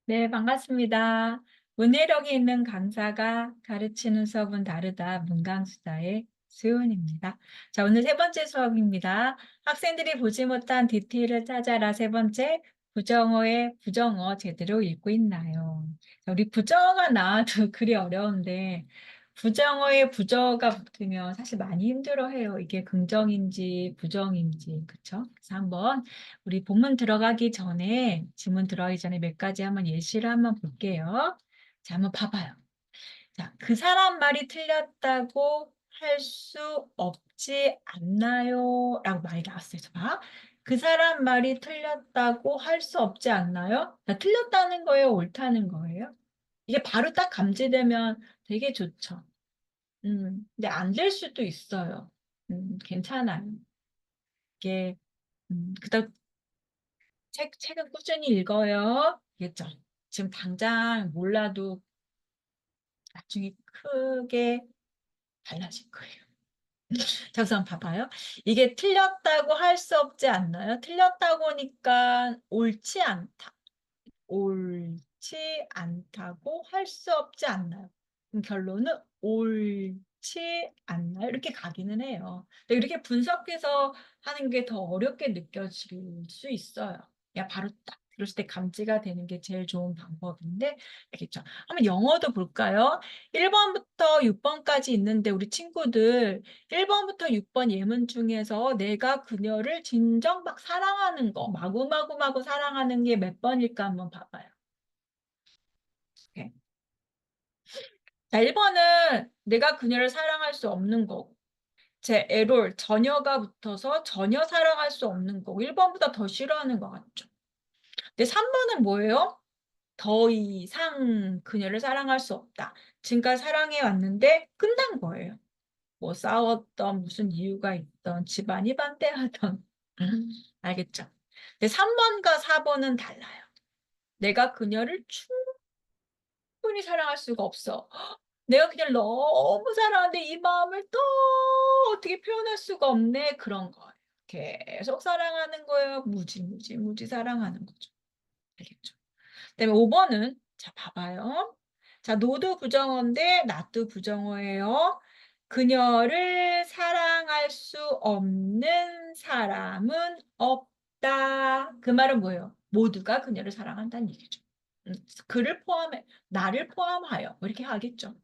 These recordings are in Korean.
네, 반갑습니다. 문해력이 있는 강사가 가르치는 수업은 다르다. 문강수다의 수연입니다. 자, 오늘 세 번째 수업입니다. 학생들이 보지 못한 디테일을 찾아라. 세 번째, 부정어의 부정어 제대로 읽고 있나요? 자, 우리 부정어가 나와도 글이 어려운데 부정어에 부정어가 붙으면 사실 많이 힘들어해요. 이게 긍정인지 부정인지, 그쵸? 그래서 한번 우리 본문 들어가기 전에, 지문 들어가기 전에 몇 가지 한번 예시를 한번 볼게요. 자, 한번 봐봐요. 자, 그 사람 말이 틀렸다고 할 수 없지 않나요? 라고 말이 나왔어요. 자, 봐. 그 사람 말이 틀렸다고 할 수 없지 않나요? 자, 틀렸다는 거예요? 옳다는 거예요? 이게 바로 딱 감지되면 되게 좋죠. 근데 안 될 수도 있어요. 괜찮아요. 이게, 그다음 책은 꾸준히 읽어요. 알겠죠? 지금 당장 몰라도 나중에 크게 달라질 거예요. 자, 우선 봐봐요. 이게 틀렸다고 할 수 없지 않나요? 틀렸다고 하니까 옳지 않다. 옳지 않다고 할 수 없지 않나요? 그럼 결론은 옳지 않나요? 이렇게 가기는 해요. 근데 이렇게 분석해서 하는 게 더 어렵게 느껴질 수 있어요. 야, 바로 딱 들었을 때 감지가 되는 게 제일 좋은 방법인데, 알겠죠? 한번 영어도 볼까요? 1번부터 6번까지 있는데 우리 친구들 1번부터 6번 예문 중에서 내가 그녀를 진정 막 사랑하는 거, 마구마구마구 사랑하는 게 몇 번일까 한번 봐봐요. 네. 자, 1번은 내가 그녀를 사랑할 수 없는 거고, 제 에롤, 전혀가 붙어서 전혀 사랑할 수 없는 거고, 1번보다 더 싫어하는 것 같죠. 근데 3번은 뭐예요? 더 이상 그녀를 사랑할 수 없다. 지금까지 사랑해 왔는데 끝난 거예요. 뭐 싸웠던 무슨 이유가 있던 집안이 반대하던 알겠죠? 근데 3번과 4번은 달라요. 내가 그녀를 충분히 사랑할 수가 없어. 내가 그녀를 너무 사랑하는데 이 마음을 또 어떻게 표현할 수가 없네. 그런 거예요. 계속 사랑하는 거예요. 무지 사랑하는 거죠. 알겠죠? 그다음에 5번은 자 봐봐요. 자 노도 부정어인데 낫도 부정어예요. 그녀를 사랑할 수 없는 사람은 없다. 그 말은 뭐예요? 모두가 그녀를 사랑한다는 얘기죠. 그를 포함해 나를 포함하여 뭐 이렇게 하겠죠.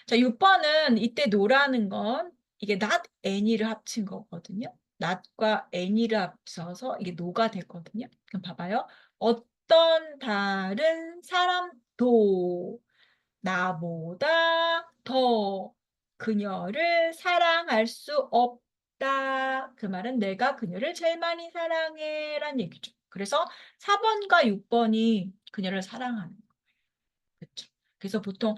자 6번은 이때 노라는 건 이게 not any를 합친 거거든요. not과 any를 합쳐서 이게 노가 됐거든요. 그럼 봐봐요. 어떤 다른 사람도 나보다 더 그녀를 사랑할 수 없다. 그 말은 내가 그녀를 제일 많이 사랑해란 얘기죠. 그래서 4번과 6번이 그녀를 사랑하는 거예요. 그렇죠. 그래서 보통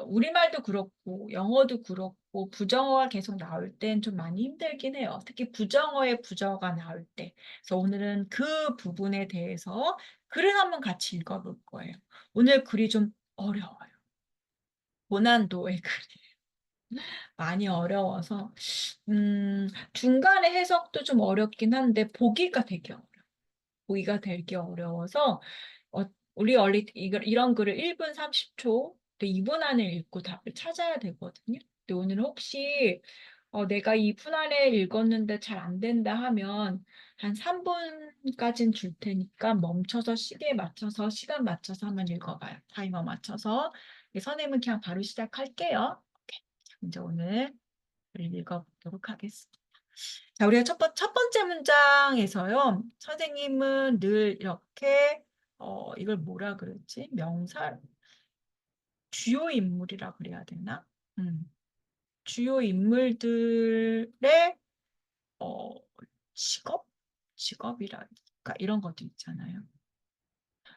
우리말도 그렇고 영어도 그렇고 부정어가 계속 나올 땐 좀 많이 힘들긴 해요. 특히 부정어의 부정어가 나올 때. 그래서 오늘은 그 부분에 대해서 글을 한번 같이 읽어볼 거예요. 오늘 글이 좀 어려워요. 고난도의 글이에요. 많이 어려워서 중간에 해석도 좀 어렵긴 한데 보기가 되게 어려워요. 보기가 되게 어려워서 어, 우리 이런 글을 1분 30초, 또 2분 안에 읽고 답을 찾아야 되거든요. 근데 오늘 혹시 내가 2분 안에 읽었는데 잘 안 된다 하면 한 3분까지는 줄 테니까 멈춰서 시계에 맞춰서 시간 맞춰서 한번 읽어봐요. 타이머 맞춰서. 선생님은 그냥 바로 시작할게요. 오케이. 이제 오늘 읽어보도록 하겠습니다. 자, 우리가 첫 번째 문장에서요. 선생님은 늘 이렇게 이걸 뭐라 그랬지? 명사 주요 인물이라 그래야 되나? 음, 주요 인물들의 어, 직업? 직업이랄까 이런 것도 있잖아요.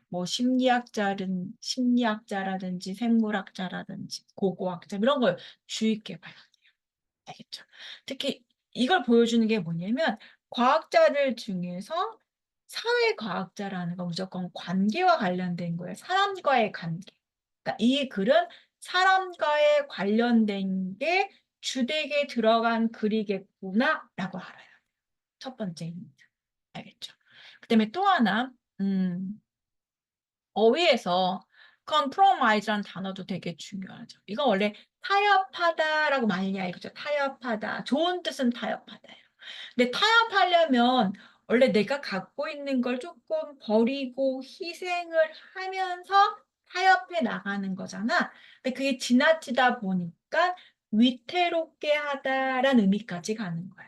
뭐 심리학자라든지 생물학자라든지 고고학자 이런 걸 주의 있게 봐요. 알겠죠? 특히 이걸 보여주는 게 뭐냐면 과학자들 중에서 사회과학자라는 건 무조건 관계와 관련된 거예요. 사람과의 관계. 그러니까 이 글은 사람과의 관련된 게 주되게 들어간 글이겠구나라고 알아요. 첫 번째입니다. 알겠죠? 그다음에 또 하나, 어휘에서 compromise라는 단어도 되게 중요하죠. 이건 원래 타협하다라고 많이 알죠. 타협하다. 좋은 뜻은 타협하다예요. 근데 타협하려면 원래 내가 갖고 있는 걸 조금 버리고 희생을 하면서 타협해 나가는 거잖아. 근데 그게 지나치다 보니까 위태롭게 하다라는 의미까지 가는 거야.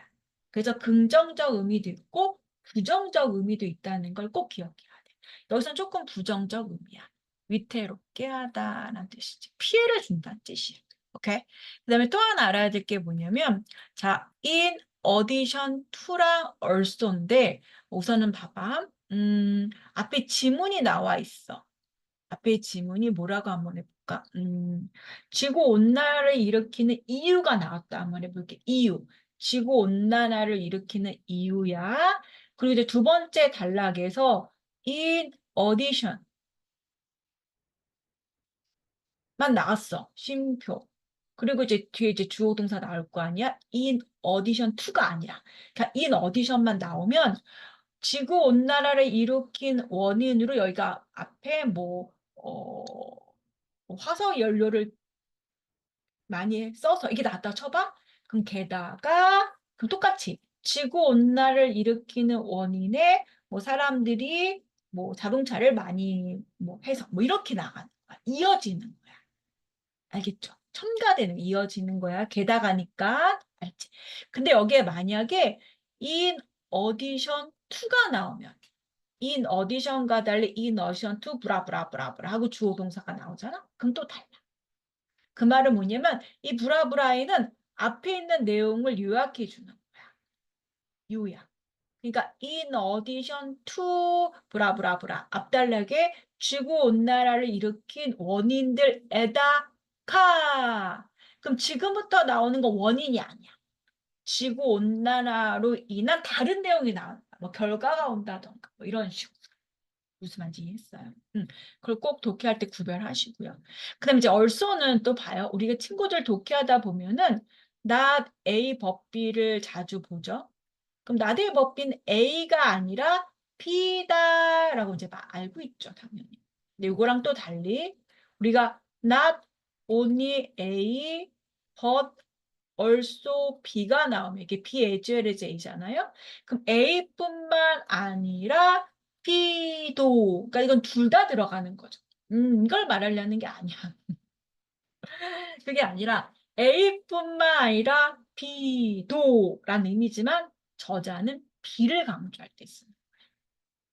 그래서 긍정적 의미도 있고 부정적 의미도 있다는 걸 꼭 기억해야 돼. 여기서는 조금 부정적 의미야. 위태롭게 하다라는 뜻이지. 피해를 준다는 뜻이야. 오케이? 그다음에 또 하나 알아야 될 게 뭐냐면 자, in addition to랑 also인데 우선은 봐봐. 앞에 지문이 나와 있어. 앞에 지문이 뭐라고 한번 해볼까? 지구온난화를 일으키는 이유가 나왔다. 한번 해볼게. 이유. 지구온난화를 일으키는 이유야. 그리고 이제 두 번째 단락에서 in addition 만 나왔어. 쉼표. 그리고 이제 뒤에 이제 주어 동사 나올 거 아니야? in addition to가 아니라. 그러니까 in addition만 나오면 지구 온난화를 일으킨 원인으로 여기가 앞에 화석 연료를 많이 써서 이게 나왔다 쳐봐. 그럼 게다가 그럼 똑같이 지구 온난화를 일으키는 원인에 뭐 사람들이 뭐 자동차를 많이 뭐 해서 뭐 이렇게 나가는 거야. 이어지는 거야. 알겠죠? 첨가되는 이어지는 거야. 게다가니까 알지? 근데 여기에 만약에 in addition to가 나오면 in addition과 달리 in addition to 브라브라브라브라 하고 주어 동사가 나오잖아. 그럼 또 달라. 그 말은 뭐냐면 이 브라브라에는 앞에 있는 내용을 요약해 주는 거야. 요약. 그러니까 in addition to 브라브라브라 앞단락에 지구 온난화를 일으킨 원인들에다가 그럼 지금부터 나오는 건 원인이 아니야. 지구 온난화로 인한 다른 내용이 나온다. 뭐 결과가 온다던가 뭐 이런 식으로. 무슨 말인지 이해했어요. 그걸 꼭 독해할 때 구별하시고요. 그다음 이제 얼쏘는 또 봐요. 우리가 친구들 독해하다 보면은 not A 법비를 자주 보죠. 그럼 not A 법비는 A가 아니라 B다라고 이제 알고 있죠, 당연히. 근데 이거랑 또 달리 우리가 not only A but also B가 나오면 이게 B as well as A잖아요. 그럼 A뿐만 아니라 B도, 그러니까 이건 둘 다 들어가는 거죠. 이걸 말하려는 게 아니야. 그게 아니라 A뿐만 아니라 B도라는 의미지만 저자는 B를 강조할 때 쓰는.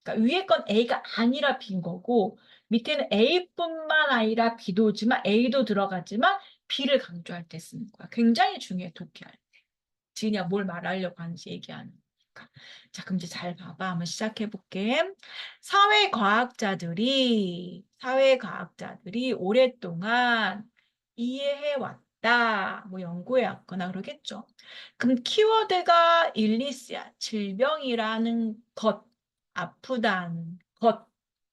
그러니까 위에 건 A가 아니라 B인 거고 밑에는 A뿐만 아니라 B도지만 A도 들어가지만 B를 강조할 때 쓰는 거야. 굉장히 중요해, 독해할 때. 지은이가 뭘 말하려고 하는지 얘기하는 거니까. 자, 그럼 이제 잘 봐봐. 한번 시작해 볼게. 사회과학자들이 오랫동안 이해해 왔다. 뭐 연구해 왔거나 그러겠죠. 그럼 키워드가 일리스야. 질병이라는 것, 아프다는 것.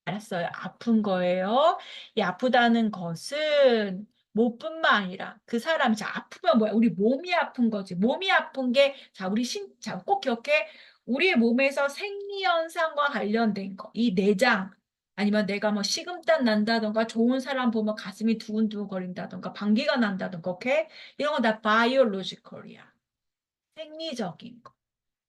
알았어요. 아픈 거예요. 이 아프다는 것은 뭐뿐만 아니라 그 사람이 자 아프면 뭐야? 우리 몸이 아픈 거지. 몸이 아픈 게 자 우리 자 꼭 기억해. 우리 몸에서 생리현상과 관련된 거. 이 내장 아니면 내가 뭐 식은땀 난다던가 좋은 사람 보면 가슴이 두근두근 거린다던가 방귀가 난다던가 오케이? 이런 거 다 바이올로지컬이야. 생리적인 거.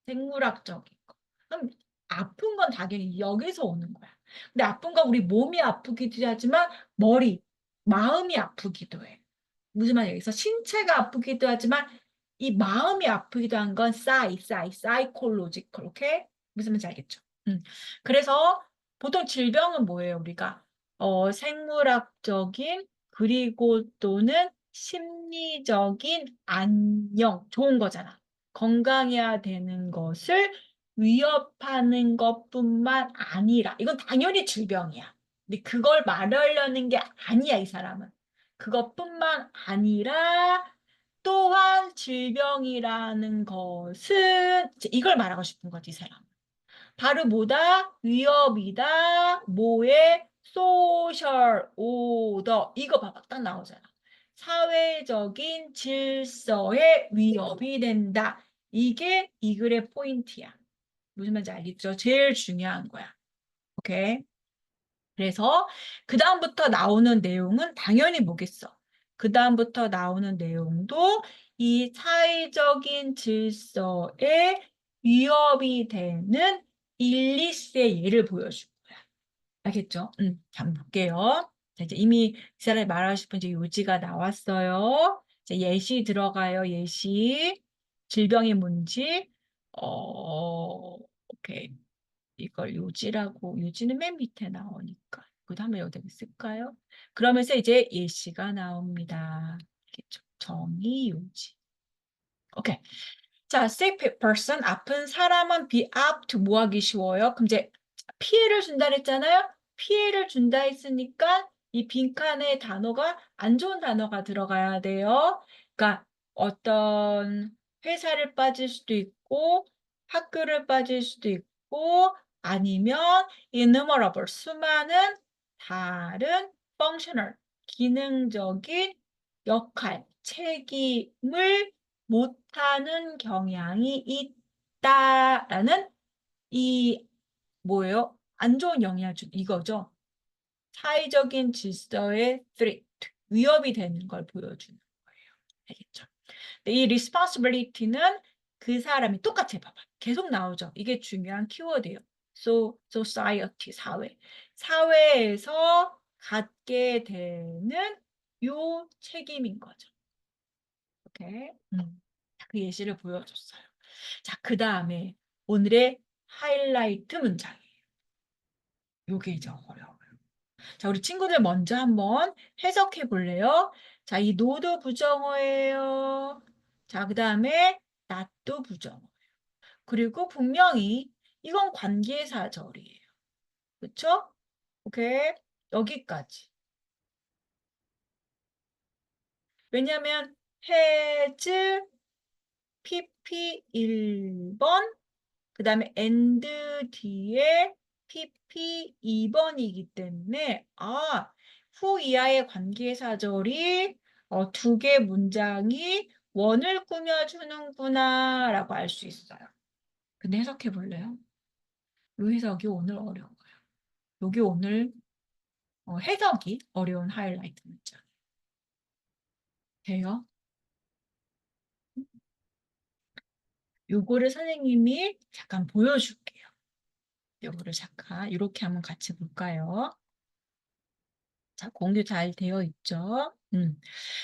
생물학적인 거. 그럼 아픈 건 당연히 여기서 오는 거야. 근데 아픈 건 우리 몸이 아프기도 하지만 머리, 마음이 아프기도 해. 무슨 말이야? 여기서 신체가 아프기도 하지만 이 마음이 아프기도 한 건 사이콜로지컬, 오케이? 무슨 말인지 알겠죠? 그래서 보통 질병은 뭐예요? 우리가 생물학적인 그리고 또는 심리적인 안녕, 좋은 거잖아. 건강해야 되는 것을 위협하는 것뿐만 아니라 이건 당연히 질병이야. 근데 그걸 말하려는 게 아니야, 이 사람은. 그것뿐만 아니라 또한 질병이라는 것은 이걸 말하고 싶은 거지, 이 사람. 바로 뭐다? 위협이다. 뭐의? 소셜 오더. 이거 봐봐. 딱 나오잖아. 사회적인 질서에 위협이 된다. 이게 이 글의 포인트야. 무슨 말인지 알겠죠? 제일 중요한 거야. 오케이? 그래서 그다음부터 나오는 내용은 당연히 뭐겠어? 그다음부터 나오는 내용도 이 사회적인 질서에 위협이 되는 일리스의 예를 보여줄 거야. 알겠죠? 자, 한번 볼게요. 자, 이제 이미 이 사람이 말하고 싶은 이제 요지가 나왔어요. 이제 예시 들어가요. 예시. 질병이 뭔지. 오케이. 이걸 요지라고, 요지는 맨 밑에 나오니까. 그 다음에 여기다 쓸까요? 그러면서 이제 예시가 나옵니다. 알겠죠? 정의 요지. 오케이. 자, sick person, 아픈 사람은 be apt, 뭐 하기 쉬워요? 그럼 이제 피해를 준다 했잖아요? 피해를 준다 했으니까 이 빈칸에 단어가 안 좋은 단어가 들어가야 돼요. 그러니까 어떤 회사를 빠질 수도 있고 학교를 빠질 수도 있고 아니면 innumerable, 수많은 다른 functional, 기능적인 역할, 책임을 못하는 경향이 있다라는 이 뭐예요? 안 좋은 영향을 준 이거죠. 사회적인 질서의 threat, 위협이 되는 걸 보여주는 거예요. 알겠죠? 이 responsibility는 그 사람이 똑같이 봐봐. 계속 나오죠. 이게 중요한 키워드예요. society, 사회. 사회에서 갖게 되는 요 책임인 거죠. 오케이. 그 예시를 보여줬어요. 자, 그 다음에 오늘의 하이라이트 문장이에요. 요게 이제 어려워요. 자, 우리 친구들 먼저 한번 해석해 볼래요? 자, 이 no도 부정어예요. 자, 그 다음에 not도 부정어. 그리고 분명히 이건 관계사절이에요. 그쵸? 오케이. 여기까지. 왜냐면 has, pp 1번, 그 다음에 and 뒤에 pp 2번이기 때문에 후 이하의 관계사절이 두 개 문장이 원을 꾸며주는구나 라고 알 수 있어요. 근데 해석해 볼래요? 이 해석이 오늘 어려워요. 여기 오늘 해석이 어려운 하이라이트 문장. 돼요? 요거를 선생님이 잠깐 보여줄게요. 요거를 잠깐 이렇게 한번 같이 볼까요? 자, 공유 잘 되어 있죠?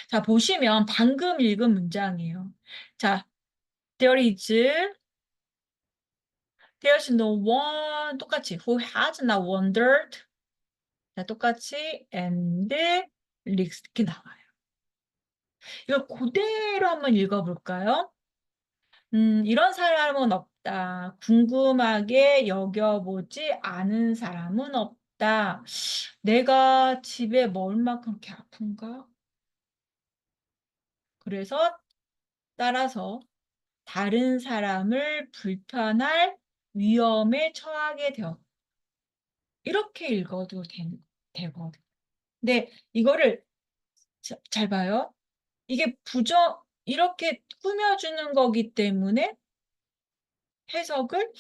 자, 보시면 방금 읽은 문장이에요. 자, there's no one, 똑같이 who has not wondered. 자, 똑같이 and leaks 이렇게 나와요. 이걸 그대로 한번 읽어볼까요? 이런 사람은 없다. 궁금하게 여겨보지 않은 사람은 없다. 내가 집에 먹을 만큼 그렇게 아픈가? 그래서 따라서 다른 사람을 불편할 위험에 처하게 되었다. 이렇게 읽어도 되거든. 근데 이거를 잘 봐요. 이게 이렇게 꾸며주는 거기 때문에 해석을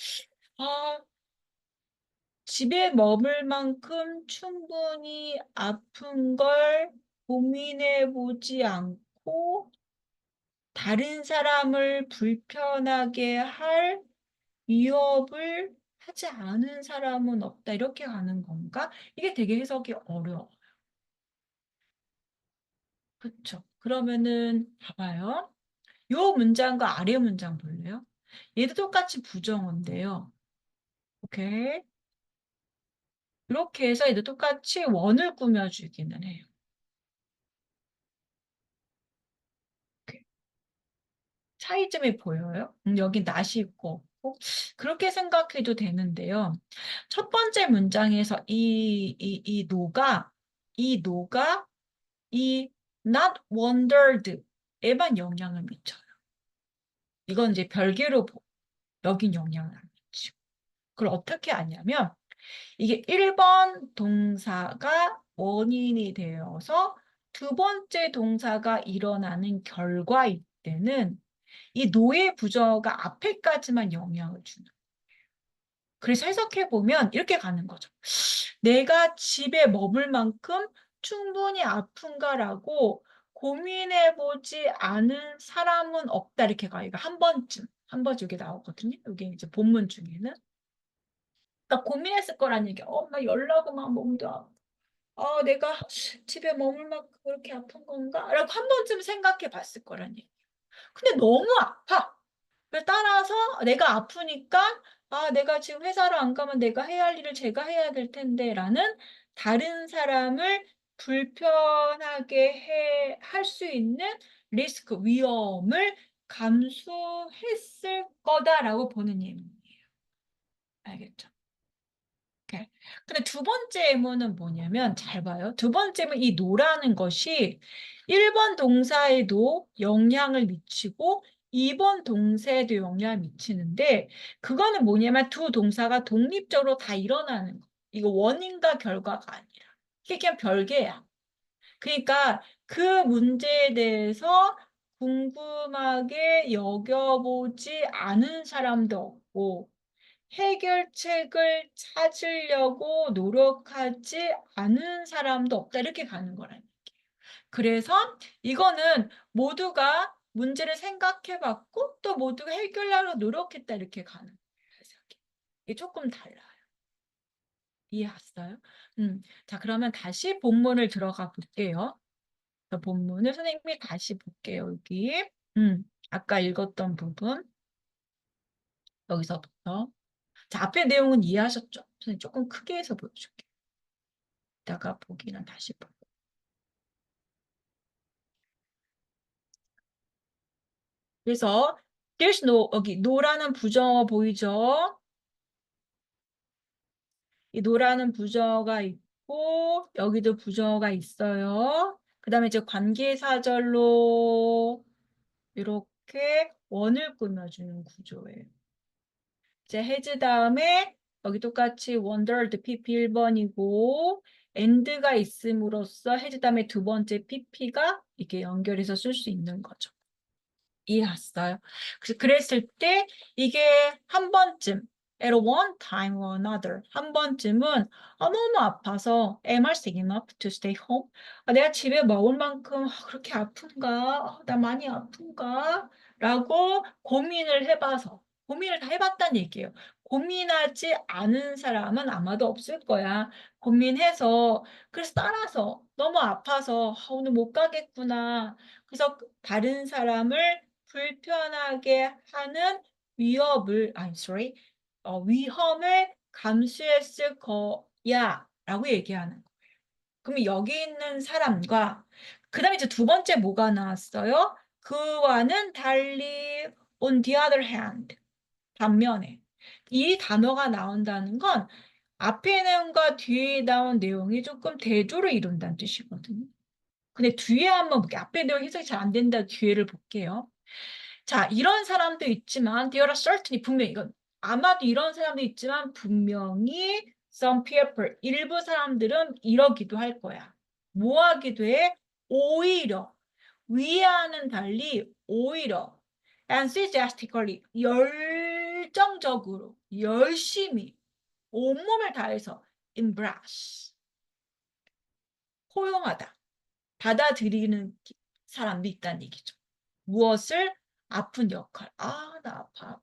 집에 머물 만큼 충분히 아픈 걸 고민해 보지 않고 다른 사람을 불편하게 할 위협을 하지 않은 사람은 없다. 이렇게 가는 건가? 이게 되게 해석이 어려워요. 그렇죠? 그러면은 봐봐요. 요 문장과 아래 문장 볼래요? 얘도 똑같이 부정어인데요. 오케이. 이렇게 해서 얘도 똑같이 원을 꾸며주기는 해요. 오케이. 차이점이 보여요? 여기 낫이 있고 없고. 그렇게 생각해도 되는데요. 첫 번째 문장에서 이 노가 이 not wondered에만 영향을 미쳐요. 이건 이제 별개로 여긴 영향을 안 미치고. 그걸 어떻게 아냐면 이게 1번 동사가 원인이 되어서 두 번째 동사가 일어나는 결과일 때는 이 노의 부정어가 앞에까지만 영향을 주는. 그래서 해석해 보면 이렇게 가는 거죠. 내가 집에 머물 만큼 충분히 아픈가라고 고민해보지 않은 사람은 없다. 이렇게 가요. 이거 한 번쯤 이게 나오거든요. 여기 이제 본문 중에는. 그러니까 고민했을 거란 얘기야. 막 열나고 막 몸도 아프고. 내가 집에 머물 만큼 그렇게 아픈 건가? 라고 한 번쯤 생각해 봤을 거란 얘기야. 근데 너무 아파. 따라서 내가 아프니까 내가 지금 회사를 안 가면 내가 해야 할 일을 제가 해야 될 텐데 라는 다른 사람을 불편하게 할 수 있는 리스크, 위험을 감수했을 거다라고 보는 예문이에요. 알겠죠? 오케이. 근데 두 번째 예문은 뭐냐면 잘 봐요. 두 번째 예문 이 노라는 것이 1번 동사에도 영향을 미치고 2번 동사에도 영향을 미치는데 그거는 뭐냐면 두 동사가 독립적으로 다 일어나는 거. 이거 원인과 결과가 아니라. 이게 그냥 별개야. 그러니까 그 문제에 대해서 궁금하게 여겨보지 않은 사람도 없고 해결책을 찾으려고 노력하지 않은 사람도 없다. 이렇게 가는 거라는 얘기예요. 그래서 이거는 모두가 문제를 생각해봤고 또 모두가 해결하려고 노력했다. 이렇게 가는 거예요. 이게 조금 달라요. 이해했어요? 자, 그러면 다시 본문을 들어가 볼게요. 본문을 선생님이 다시 볼게요. 여기. 아까 읽었던 부분. 여기서부터. 자, 앞에 내용은 이해하셨죠? 선생님 조금 크게 해서 보여줄게요. 이따가 보기는 다시 보고. 그래서 there's no 여기 no라는 부정어 보이죠? 이 no라는 부정어가 있고 여기도 부정어가 있어요. 그다음에 이제 관계사절로 이렇게 원을 꾸며주는 구조예요. 이제 has 다음에 여기 똑같이 wondered PP 1번이고 and가 있음으로써 has 다음에 두 번째 PP가 이게 연결해서 쓸 수 있는 거죠. 이해했어요? 그랬을 때 이게 한 번쯤 at one time or another 한 번쯤은 너무 아파서 am I sick enough to stay home? 내가 집에 머물 만큼 그렇게 아픈가? 나 많이 아픈가? 라고 고민을 다 해봤다는 얘기예요. 고민하지 않은 사람은 아마도 없을 거야. 고민해서 그래서 따라서 너무 아파서 오늘 못 가겠구나. 그래서 다른 사람을 불편하게 하는 위험을 감수했을 거야 라고 얘기하는 거예요. 그럼 여기 있는 사람과 그 다음에 이제 두 번째 뭐가 나왔어요? 그와는 달리 on the other hand 반면에 이 단어가 나온다는 건 앞에 내용과 뒤에 나온 내용이 조금 대조를 이룬다는 뜻이거든요. 근데 뒤에 한번 볼게요. 앞에 내용 해석이 잘 안 된다. 뒤에를 볼게요. 자, 이런 사람도 있지만 there are certainly 분명히 이건 아마도 이런 사람도 있지만 분명히 some people 일부 사람들은 이러기도 할 거야. 뭐 하기도 해? 오히려 위와는 달리 오히려 enthusiastically 열정적으로 열심히 온몸을 다해서 embrace 포용하다 받아들이는 사람도 있다는 얘기죠. 무엇을? 아픈 역할. 나 아파.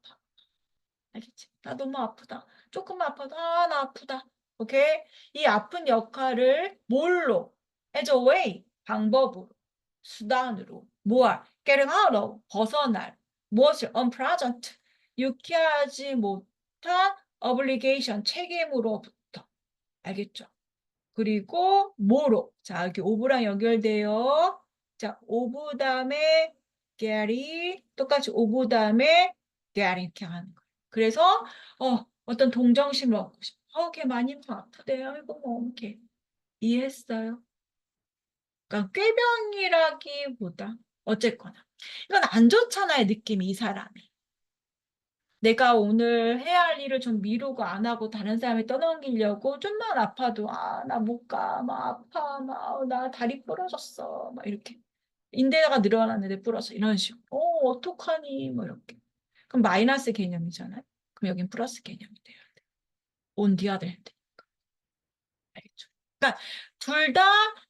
알겠지? 나 너무 아프다. 조금만 아파도 나 아프다. 오케이? 이 아픈 역할을 뭘로? as a way, 방법으로, 수단으로, 뭐할? getting out of, 벗어날, 무엇을? unpleasant, 유쾌하지 못한 obligation, 책임으로부터. 알겠죠? 그리고 뭐로? 자, 여기 오브랑 연결돼요. 자, 오브 다음에 get이 똑같이 오브 다음에 get 이렇게 하는 거예요. 그래서 어떤 동정심을 얻고 싶어. 걔 많이 아프대요. 이거 뭐 이렇게 이해했어요? 그러니까 꾀병이라기보다 어쨌거나 이건 안 좋잖아요. 느낌이 이 사람이. 내가 오늘 해야 할 일을 좀 미루고 안 하고 다른 사람이 떠넘기려고 좀만 아파도 나 못 가, 막 아파, 나 다리 부러졌어, 막 이렇게 인대가 늘어났는데 부러져 이런 식으로 어떡하니 뭐 이렇게 그럼 마이너스 개념이잖아요. 그럼 여긴 플러스 개념이 돼요. on the other hand 그러니까 둘 다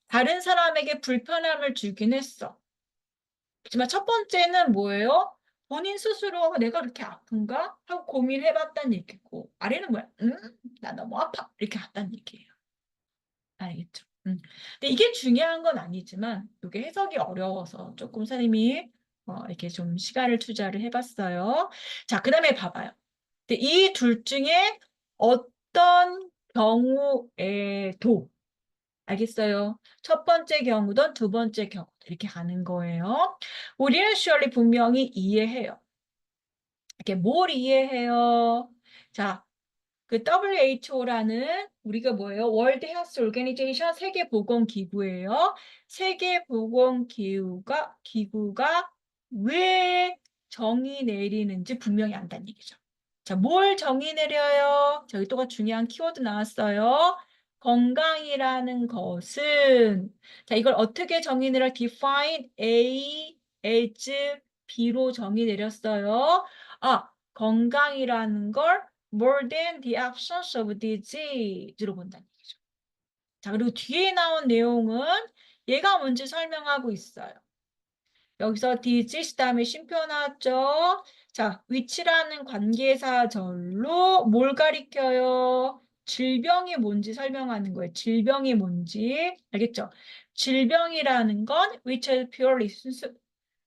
다른 사람에게 불편함을 주긴 했어. 하지만 첫 번째는 뭐예요? 본인 스스로 내가 그렇게 아픈가? 하고 고민해봤다는 얘기고, 아래는 뭐야? 나 너무 아파. 이렇게 갔다는 얘기예요. 알겠죠? 근데 이게 중요한 건 아니지만, 이게 해석이 어려워서 조금 선생님이 이렇게 좀 시간을 투자를 해봤어요. 자, 그 다음에 봐봐요. 이 둘 중에 어떤 경우에도, 알겠어요? 첫 번째 경우든 두 번째 경우든 이렇게 가는 거예요. 우리는 surely 분명히 이해해요. 이렇게 뭘 이해해요? 자, 그 WHO라는 우리가 뭐예요? 월드 헬스 오르가니제이션 세계보건기구예요. 세계보건기구가 왜 정의 내리는지 분명히 안다는 얘기죠. 자, 뭘 정의 내려요? 저기 또가 중요한 키워드 나왔어요. 건강이라는 것은 자, 이걸 어떻게 정의 내려? define A as B로 정의 내렸어요. 아, 건강이라는 걸 more than the absence of disease로 본다는 얘기죠. 자, 그리고 뒤에 나온 내용은 얘가 뭔지 설명하고 있어요. 여기서 disease 다음에 쉼표 나왔죠? 자, which라는 관계사절로 뭘 가리켜요? 질병이 뭔지 설명하는 거예요. 질병이 뭔지. 알겠죠? 질병이라는 건 which is purely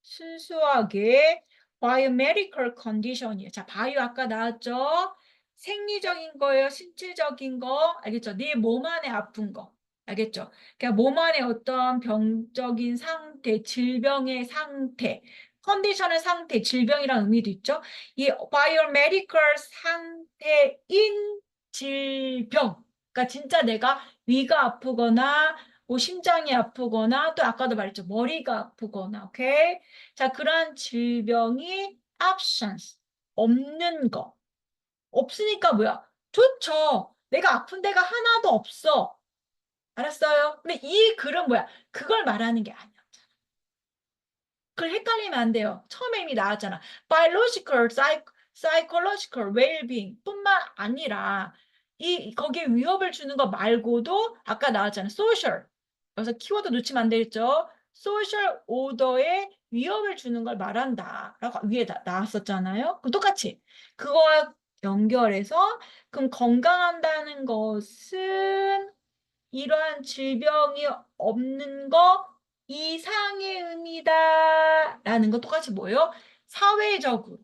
순수하게 biomedical condition이에요. 자, 바이오 아까 나왔죠? 생리적인 거예요. 신체적인 거. 알겠죠? 네 몸 안에 아픈 거. 알겠죠? 그러니까 몸 안에 어떤 병적인 상태, 질병의 상태, 컨디션의 상태, 질병이란 의미도 있죠. 이 biomedical 상태인 질병. 그러니까 진짜 내가 위가 아프거나 뭐 심장이 아프거나 또 아까도 말했죠. 머리가 아프거나. 오케이? 자, 그런 질병이 absence. 없는 거. 없으니까 뭐야? 좋죠. 내가 아픈 데가 하나도 없어. 알았어요? 근데 이 글은 뭐야? 그걸 말하는 게 아니야. 그걸 헷갈리면 안 돼요. 처음에 이미 나왔잖아. biological, psychological well-being 뿐만 아니라 거기에 위협을 주는 거 말고도 아까 나왔잖아. social. 여기서 키워드 놓치면 안 되겠죠? social order에 위협을 주는 걸 말한다. 라고 위에 나왔었잖아요. 그럼 똑같이 그거와 연결해서 그럼 건강한다는 것은 이러한 질병이 없는 거 이상의 의미다. 라는 거 똑같이 뭐예요? 사회적으로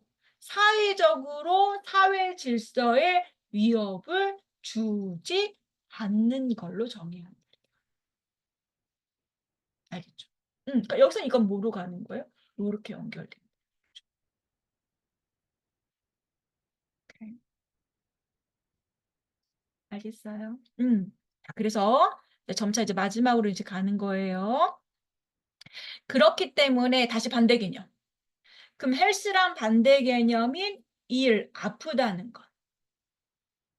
사회 질서에 위협을 주지 않는 걸로 정의해야 합니다. 알겠죠? 그러니까 여기서 이건 뭐로 가는 거예요? 이렇게 연결됩니다. 오케이. 알겠어요? 자, 그래서 점차 이제 마지막으로 이제 가는 거예요. 그렇기 때문에 다시 반대 개념. 그럼 헬스랑 반대 개념인 아프다는 것.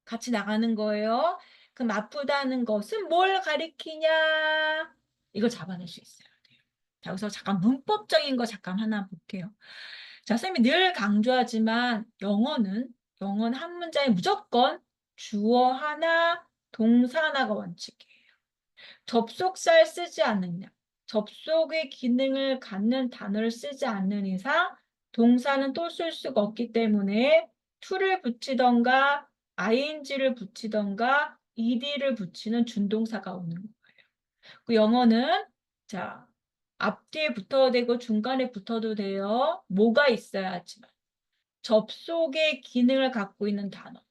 같이 나가는 거예요. 그럼 아프다는 것은 뭘 가리키냐? 이걸 잡아낼 수 있어야 돼요. 자, 여기서 잠깐 문법적인 거 잠깐 하나 볼게요. 자, 선생님이 늘 강조하지만 영어는 한 문장에 무조건 주어 하나, 동사 하나가 원칙이에요. 접속사를 쓰지 않느냐. 접속의 기능을 갖는 단어를 쓰지 않는 이상 동사는 또 쓸 수가 없기 때문에 to를 붙이던가 ing를 붙이던가 ed를 붙이는 준동사가 오는 거예요. 그 영어는 자 앞뒤에 붙어도 되고 중간에 붙어도 돼요. 뭐가 있어야지만 접속의 기능을 갖고 있는 단어.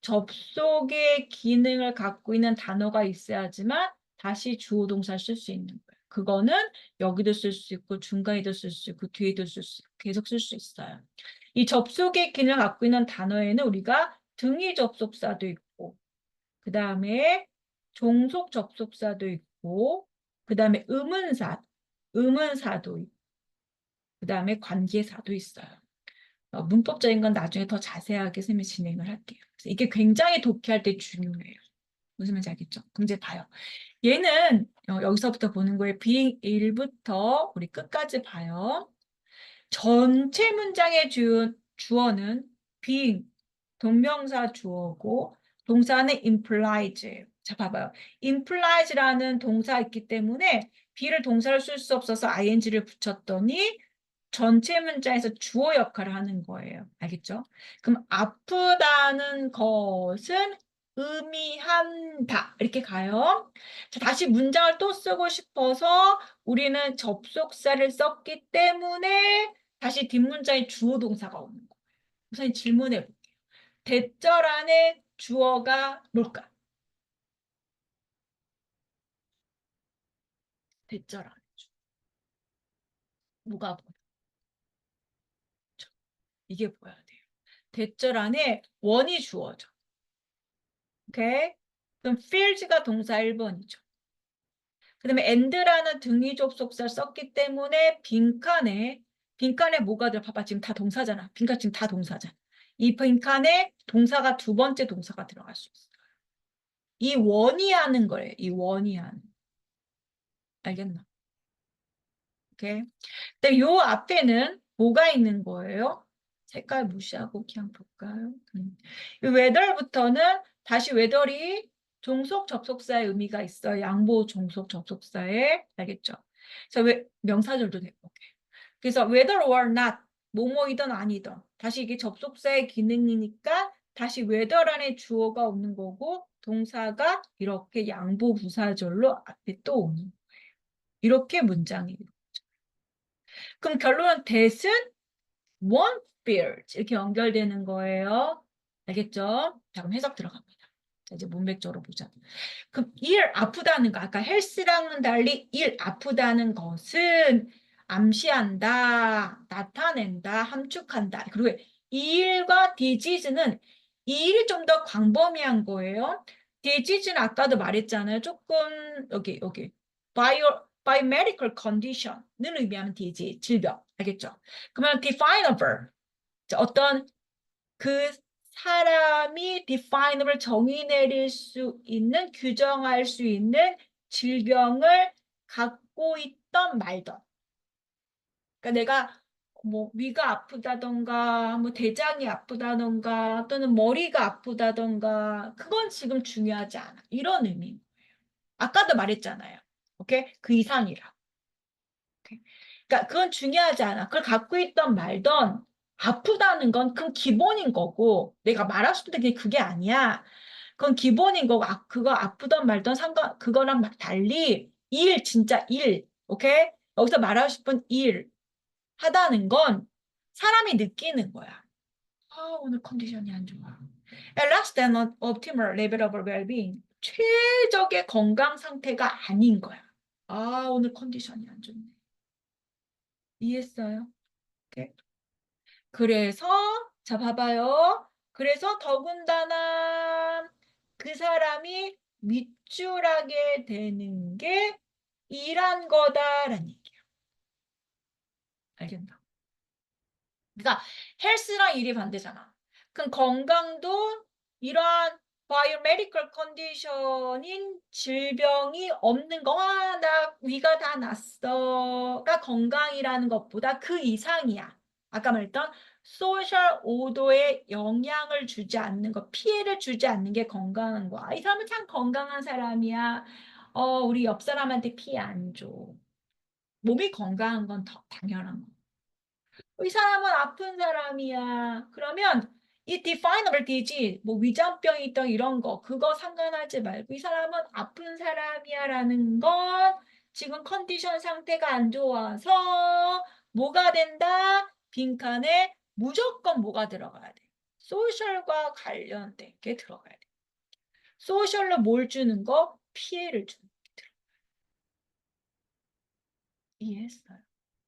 접속의 기능을 갖고 있는 단어가 있어야지만 다시 주어 동사를 쓸 수 있는 거예요. 그거는 여기도 쓸 수 있고 중간에도 쓸 수 있고 뒤에도 쓸 수 있고 계속 쓸 수 있어요. 이 접속의 기능을 갖고 있는 단어에는 우리가 등위 접속사도 있고 그 다음에 종속 접속사도 있고 그 다음에 의문사도 있고 그 다음에 관계사도 있어요. 문법적인 건 나중에 더 자세하게 선생님이 진행을 할게요. 그래서 이게 굉장히 독해할 때 중요해요. 무슨 말인지 알겠죠? 그럼 이제 봐요. 얘는 여기서부터 보는 거예요. being 1부터 우리 끝까지 봐요. 전체 문장의 주어는 being, 동명사 주어고 동사는 implies예요. 자, 봐봐요. implies라는 동사 있기 때문에 be를 동사로 쓸 수 없어서 ing를 붙였더니 전체 문자에서 주어 역할을 하는 거예요. 알겠죠? 그럼 아프다는 것은 의미한다. 이렇게 가요. 자, 다시 문장을 또 쓰고 싶어서 우리는 접속사를 썼기 때문에 다시 뒷문자에 주어 동사가 오는 거예요. 우선 질문해 볼게요. 대절 안에 주어가 뭘까? 대절 안에 주어. 뭐가 보여? 이게 보여야 돼요. 대절 안에 원이 주어져. 오케이? 그럼 fields가 동사 1번이죠. 그 다음에 and라는 등위 접속사를 썼기 때문에 빈칸에 뭐가 들어? 봐봐, 지금 다 동사잖아. 빈칸 지금 다 동사잖아. 이 빈칸에 동사가 두 번째 동사가 들어갈 수 있어요. 이 원이 하는 거예요. 이 원이 하는. 알겠나? 오케이? 근데 요 앞에는 뭐가 있는 거예요? 색깔 무시하고 그냥 볼까요? 이 whether부터는 다시 whether이 종속 접속사의 의미가 있어요. 양보 종속 접속사에. 알겠죠? 그래서 명사절도 되고. 그래서 whether or not 뭐뭐이든 아니든 다시 이게 접속사의 기능이니까 다시 whether 안에 주어가 오는 거고 동사가 이렇게 양보 부사절로 앞에 또 오는 거예요. 이렇게 문장이. 그럼 결론은 that은 one field 이렇게 연결되는 거예요. 알겠죠? 자, 그럼 해석 들어갑니다. 자, 이제 문맥적으로 보자. 그럼 일 아프다는 거, 아까 헬스랑은 달리 일 아프다는 것은 암시한다, 나타낸다, 함축한다. 그리고 이 일과 disease는 이 일이 좀 더 광범위한 거예요. disease는 아까도 말했잖아요. 조금 여기 biomedical condition을 의미하는 disease, 질병. 알겠죠? 그러면 definable, 어떤 그 사람이 defineable 정의 내릴 수 있는 규정할 수 있는 질병을 갖고 있던 말던. 그러니까 내가 뭐 위가 아프다던가 뭐 대장이 아프다던가 또는 머리가 아프다던가 그건 지금 중요하지 않아. 이런 의미. 아까도 말했잖아요. 오케이? 그 이상이라. 그러니까 그건 중요하지 않아. 그걸 갖고 있던 말던 아프다는 건 그건 기본인 거고 내가 말하고 싶은데 그게 아니야. 그건 기본인 거고 그거 아프던 말던 그거랑 막 달리 일 진짜 일 오케이? 여기서 말하고 싶은 일 하다는 건 사람이 느끼는 거야. 아, 오늘 컨디션이 안 좋아. At less than an optimal level of well-being. 최적의 건강 상태가 아닌 거야. 아, 오늘 컨디션이 안 좋네. 이해했어요? 오케이. 그래서 자 봐봐요. 그래서 더군다나 그 사람이 밑줄하게 되는 게 일한 거다라는 얘기야. 알겠나? 그러니까 헬스랑 일이 반대잖아. 그럼 건강도 이러한 바이오메디컬 컨디션인 질병이 없는 거, 나 위가 다 났어가 건강이라는 것보다 그 이상이야. 아까 말했던 소셜 오도에 영향을 주지 않는 거, 피해를 주지 않는 게 건강한 거야. 이 사람은 참 건강한 사람이야. 우리 옆 사람한테 피해 안 줘. 몸이 건강한 건 더 당연한 거. 이 사람은 아픈 사람이야. 그러면 이 definable disease, 뭐 위장병이 있던 이런 거, 그거 상관하지 말고 이 사람은 아픈 사람이야라는 건 지금 컨디션 상태가 안 좋아서 뭐가 된다? 빈칸에 무조건 뭐가 들어가야 돼? 소셜과 관련된 게 들어가야 돼. 소셜로 뭘 주는 거? 피해를 주는 게 들어. 이해했어요?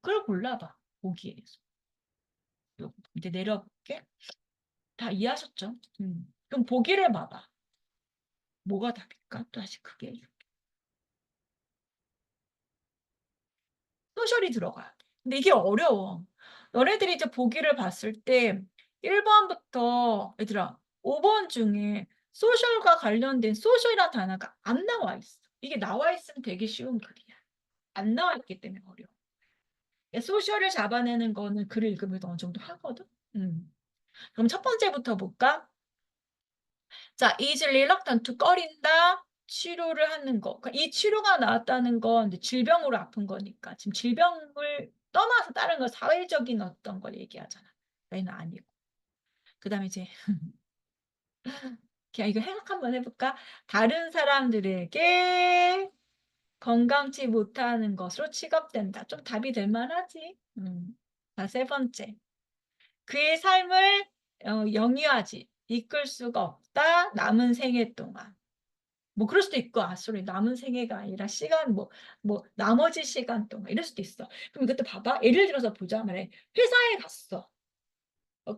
그걸 골라봐. 보기에서. 이제 내려볼게. 다 이해하셨죠? 그럼 보기를 봐봐. 뭐가 답일까? 또 다시 크게. 소셜이 들어가야 돼. 근데 이게 어려워. 너네들이 이제 보기를 봤을 때 1번부터 얘들아 5번 중에 소셜과 관련된 소셜이라는 단어가 안 나와 있어. 이게 나와 있으면 되게 쉬운 글이야. 안 나와 있기 때문에 어려워. 소셜을 잡아내는 거는 글을 읽으면 어느 정도 하거든. 그럼 첫 번째부터 볼까? 자, is reluctant to 꺼린다. 치료를 하는 거. 그러니까 이 치료가 나왔다는 건 이제 질병으로 아픈 거니까. 지금 질병을 떠나서 다른 거 사회적인 어떤 걸 얘기하잖아. 얘는 아니고. 그다음에 이제 그냥 이거 생각 한번 해볼까? 다른 사람들에게 건강치 못하는 것으로 취급된다. 좀 답이 될 만하지. 자, 세 번째. 그의 삶을 영위하지, 이끌 수가 없다. 남은 생애 동안. 뭐 그럴 수도 있고, 아, 소리 남은 생애가 아니라 시간, 뭐 나머지 시간 동안 이럴 수도 있어. 그럼 이것도 봐봐. 예를 들어서 보자 말해. 회사에 갔어.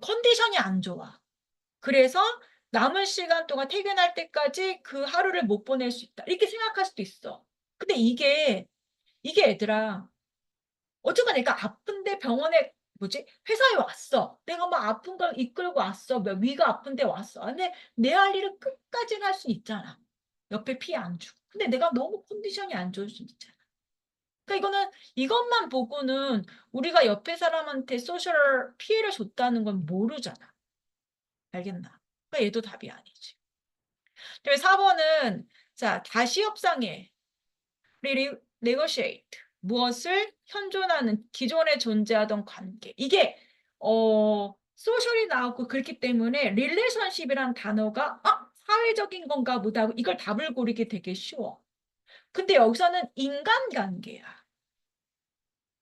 컨디션이 안 좋아. 그래서 남은 시간 동안 퇴근할 때까지 그 하루를 못 보낼 수 있다. 이렇게 생각할 수도 있어. 근데 이게 얘들아, 어쨌건 내가 아픈데 병원에 뭐지? 회사에 왔어. 내가 막 아픈 걸 이끌고 왔어. 뭐 위가 아픈데 왔어. 근데 내 할 일을 끝까지는 할 수 있잖아. 옆에 피해 안 주고. 근데 내가 너무 컨디션이 안 좋을 수 있잖아. 그러니까 이것만 보고는 우리가 옆에 사람한테 소셜 피해를 줬다는 건 모르잖아. 알겠나? 그러니까 얘도 답이 아니지. 그리고 4번은 자, 다시 협상해. negotiate. 무엇을 현존하는 기존에 존재하던 관계. 이게 소셜이 나오고 그렇기 때문에 릴레이션십이라는 단어가 사회적인 건가 보다 하고 이걸 답을 고르기 되게 쉬워. 근데 여기서는 인간관계야.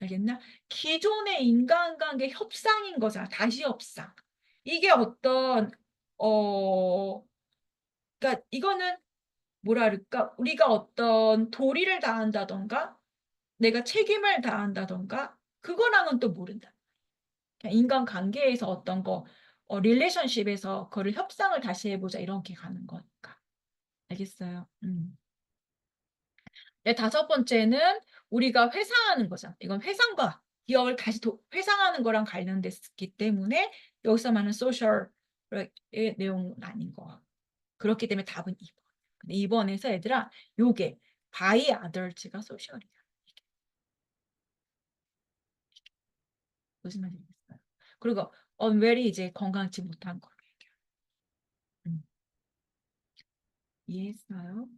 알겠나? 기존의 인간관계 협상인 거잖아. 다시 협상. 이게 어, 그러니까 이거는 뭐라 그럴까? 우리가 어떤 도리를 다한다던가 내가 책임을 다한다던가 그거랑은 또 모른다. 그냥 인간관계에서 어떤 거 릴레이션십에서 그거를 협상을 다시 해보자 이런 게 가는 거니까. 알겠어요? 네, 다섯 번째는 우리가 회상하는 거잖아. 이건 회상과 기업을 다시 회상하는 거랑 관련됐기 때문에 여기서 말하는 소셜의 내용은 아닌 거. 그렇기 때문에 답은 2번. 근데 2번에서 얘들아 요게 by others가 소셜이야. 무슨 말인지 알겠어요? 그리고 unwell이 이제 건강치 못한 거. 음, 이해했어요?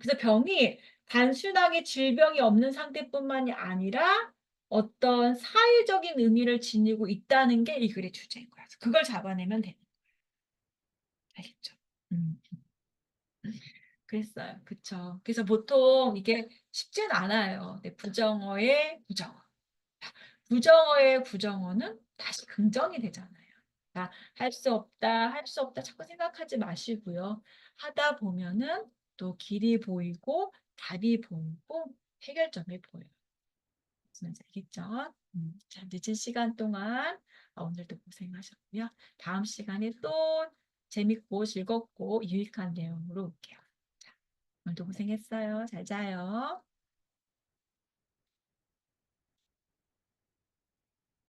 그래서 병이 단순하게 질병이 없는 상태뿐만이 아니라 어떤 사회적인 의미를 지니고 있다는 게 이 글의 주제인 거야. 그걸 잡아내면 되는 거야. 알겠죠? 음, 그랬어요. 그쵸. 그래서 보통 이게 쉽진 않아요. 근데 부정어의 부정어. 부정어의 부정어는 다시 긍정이 되잖아요. 그러니까 할 수 없다, 할 수 없다 자꾸 생각하지 마시고요. 하다 보면은 또 길이 보이고 답이 보이고 해결점이 보여요. 무슨 말인지 알겠죠? 자, 늦은 시간 동안 오늘도 고생하셨고요. 다음 시간에 또 재밌고 즐겁고 유익한 내용으로 올게요. 자, 오늘도 고생했어요. 잘 자요.